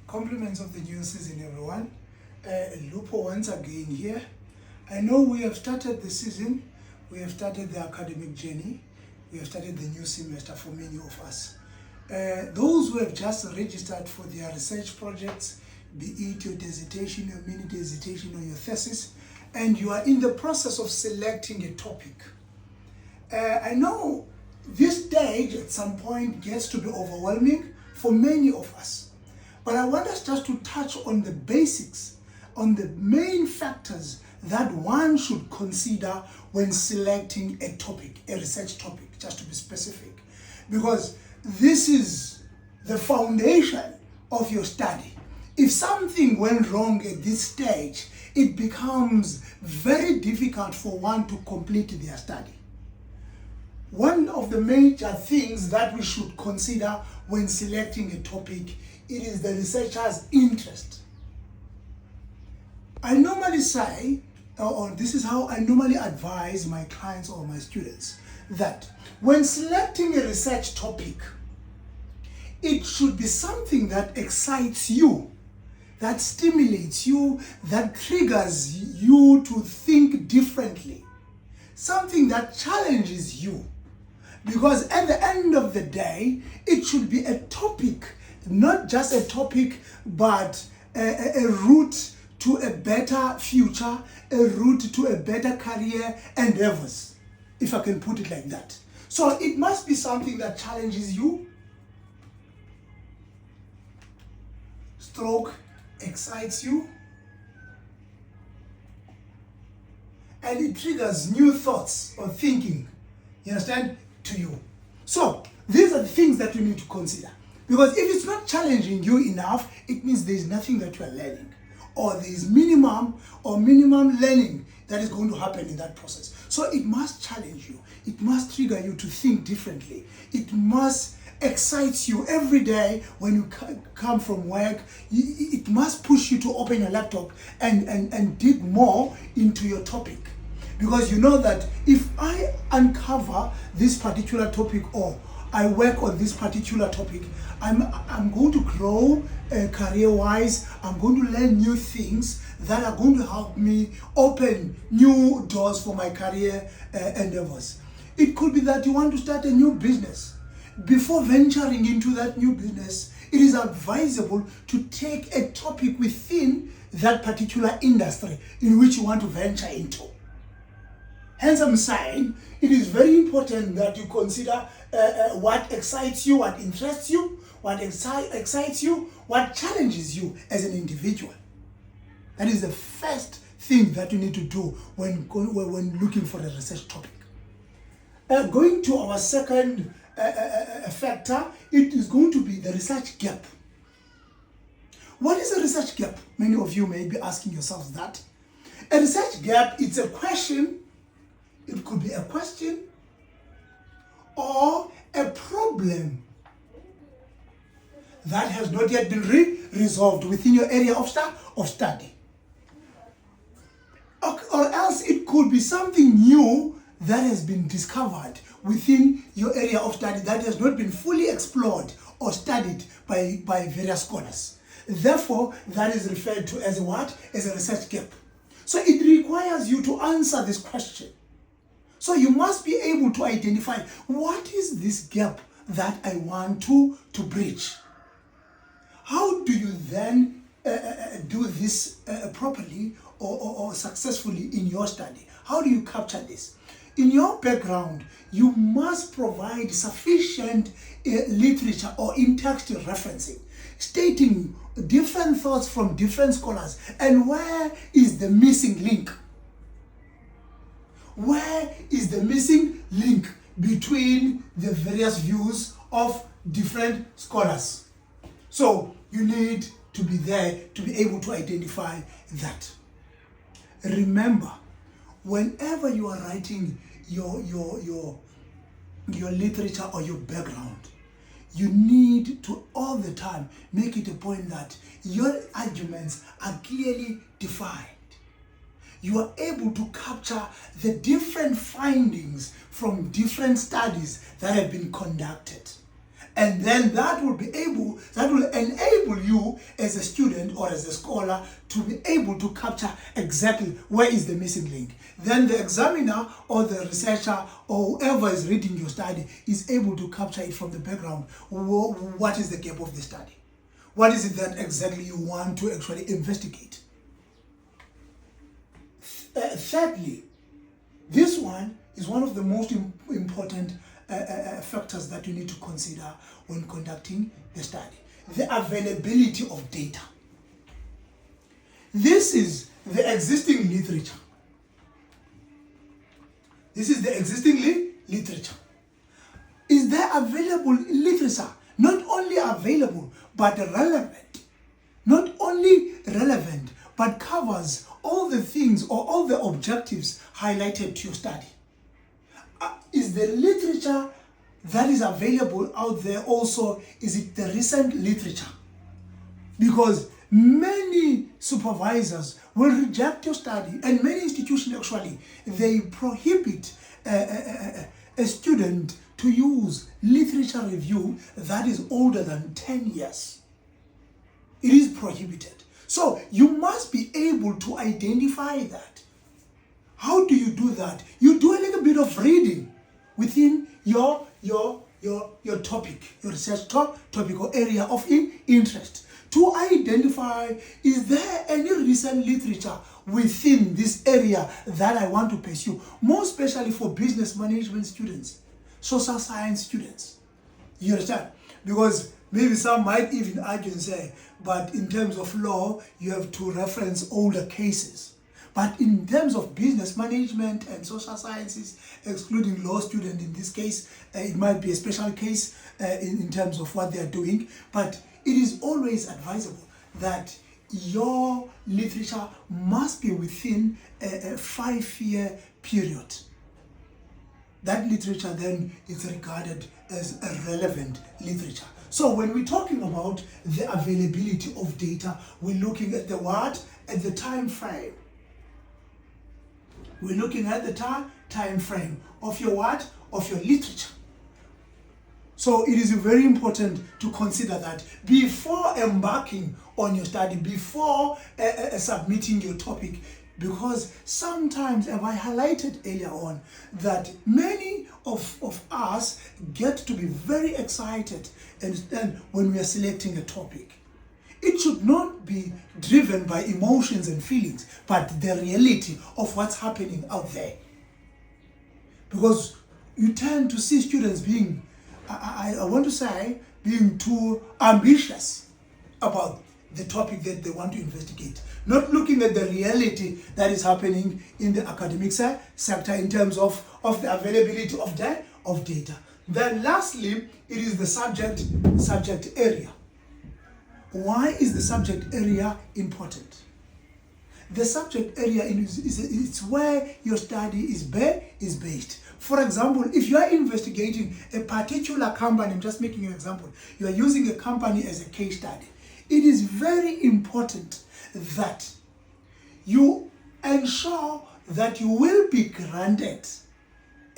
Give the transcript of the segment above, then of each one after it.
Compliments of the new season, everyone. Lupo once again here. I know we have started the season, we have started the academic journey, we have started the new semester for many of us. Those who have just registered for their research projects, be it your dissertation, your mini dissertation, or your thesis, and you are in the process of selecting a topic. I know this stage at some point gets to be overwhelming for many of us. But I want us just to touch on the basics, on the main factors that one should consider when selecting a topic, a research topic, just to be specific. Because this is the foundation of your study. If something went wrong at this stage, it becomes very difficult for one to complete their study. One of the major things that we should consider when selecting a topic, it is the researcher's interest. I normally say, or this is how I normally advise my clients or my students, that when selecting a research topic, it should be something that excites you, that stimulates you, that triggers you to think differently, something that challenges you. Because at the end of the day, it should be a topic, not just a topic, but a route to a better future, a route to a better career endeavors, if I can put it like that. So it must be something that challenges you, stroke, excites you, and it triggers new thoughts or thinking, you understand, to you. So these are the things that you need to consider. Because if it's not challenging you enough, it means there is nothing that you are learning, or there is minimum learning that is going to happen in that process. So it must challenge you. It must trigger you to think differently. It must excite you every day when you come from work. It must push you to open your laptop and dig more into your topic. Because you know that if I uncover this particular topic, or I work on this particular topic, I'm going to grow career-wise. I'm going to learn new things that are going to help me open new doors for my career endeavors. It could be that you want to start a new business. Before venturing into that new business, it is advisable to take a topic within that particular industry in which you want to venture into. Hence, I'm saying it is very important that you consider what excites you, what interests you, what excites you, what challenges you as an individual. That is the first thing that you need to do when looking for a research topic. Going to our second factor, it is going to be the research gap. What is a research gap? Many of you may be asking yourselves that. A research gap, it's a question. It could be a question or a problem that has not yet been resolved within your area of study. Or else it could be something new that has been discovered within your area of study that has not been fully explored or studied by various scholars. Therefore, that is referred to as what? As a research gap. So it requires you to answer this question. So you must be able to identify what is this gap that I want to bridge. How do you then do this properly or successfully in your study? How do you capture this? In your background, you must provide sufficient literature or in-text referencing, stating different thoughts from different scholars, and where is the missing link? Where is the missing link between the various views of different scholars? So you need to be there to be able to identify that. Remember, whenever you are writing your literature or your background, you need to all the time make it a point that your arguments are clearly defined. You are able to capture the different findings from different studies that have been conducted. And then that will enable you as a student or as a scholar to be able to capture exactly where is the missing link. Then the examiner or the researcher or whoever is reading your study is able to capture it from the background. What is the gap of the study? What is it that exactly you want to actually investigate? Thirdly, this one is one of the most important factors that you need to consider when conducting the study. The availability of data. This is the existing literature. This is the existing literature. Is there available literature? Not only available, but relevant. Not only relevant, but covers all the things or all the objectives highlighted to your study. Is the literature that is available out there also, is it the recent literature? Because many supervisors will reject your study, and many institutions actually, they prohibit a student to use literature review that is older than 10 years. It is prohibited. So you must be able to identify that. How do you do that? You do a little bit of reading within your topic, your research topic or area of interest, to identify, is there any recent literature within this area that I want to pursue, more especially for business management students, social science students. You understand? Because maybe some might even argue and say, but in terms of law, you have to reference older cases. But in terms of business management and social sciences, excluding law student in this case, it might be a special case in terms of what they are doing. But it is always advisable that your literature must be within a 5-year period. That literature then is regarded as a relevant literature. So when we're talking about the availability of data, we're looking at the what? At the time frame. We're looking at the time frame of your what? Of your literature. So it is very important to consider that before embarking on your study, before submitting your topic, because sometimes, as I highlighted earlier on, that many of us get to be very excited and when we are selecting a topic. It should not be driven by emotions and feelings, but the reality of what's happening out there. Because you tend to see students being, I want to say, being too ambitious about the topic that they want to investigate, not looking at the reality that is happening in the academic sector in terms of the availability of data. Then lastly, it is the subject area. Why is the subject area important? The subject area is where your study is based. For example, if you are investigating a particular company, I'm just making an example, you are using a company as a case study, it is very important that you ensure that you will be granted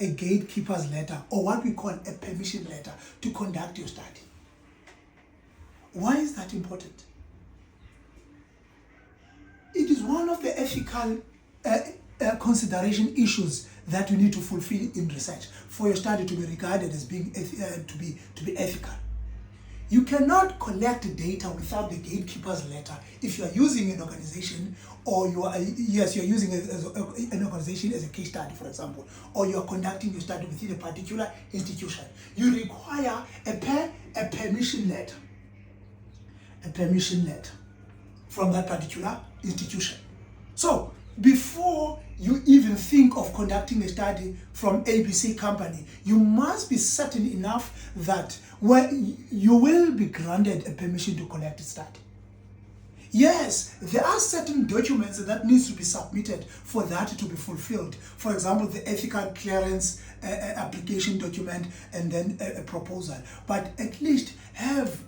a gatekeeper's letter, or what we call a permission letter, to conduct your study. Why is that important? It is one of the ethical consideration issues that you need to fulfill in research for your study to be regarded as being to be ethical. You cannot collect data without the gatekeeper's letter if you are using an organization, or you're using an organization as a case study, for example, or you are conducting your study within a particular institution. You require a permission letter. A permission letter from that particular institution. So before you even think of conducting a study from ABC company, you must be certain enough that you will be granted a permission to conduct a study. Yes, there are certain documents that needs to be submitted for that to be fulfilled. For example, the ethical clearance application document, and then a proposal. But at least have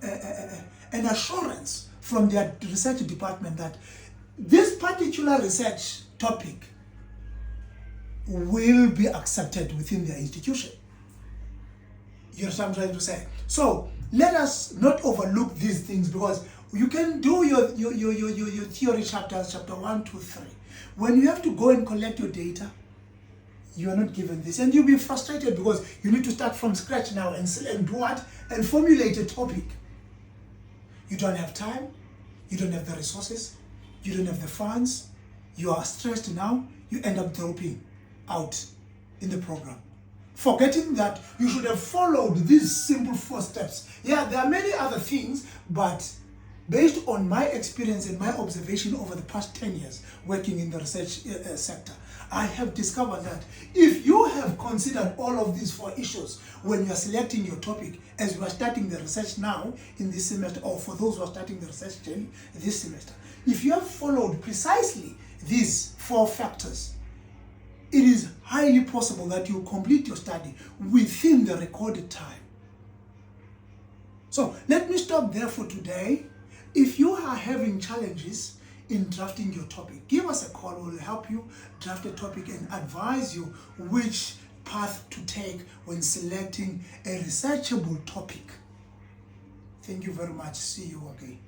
an assurance from their research department that this particular research topic will be accepted within their institution. You understand what I'm trying to say? So let us not overlook these things, because you can do your theory chapters, chapter 1, 2, 3. When you have to go and collect your data, you are not given this, and you'll be frustrated because you need to start from scratch now and do what? And formulate a topic. You don't have time, you don't have the resources, you don't have the funds, you are stressed now, you end up dropping out in the program, forgetting that you should have followed these simple 4 steps. Yeah, there are many other things, but based on my experience and my observation over the past 10 years working in the research sector, I have discovered that if you have considered all of these 4 issues when you are selecting your topic, as you are starting the research now in this semester, or for those who are starting the research journey this semester, if you have followed precisely these 4 factors, it is highly possible that you complete your study within the recorded time. So let me stop there for today. If you are having challenges in drafting your topic, give us a call. We'll help you draft a topic and advise you which path to take when selecting a researchable topic. Thank you very much. See you again.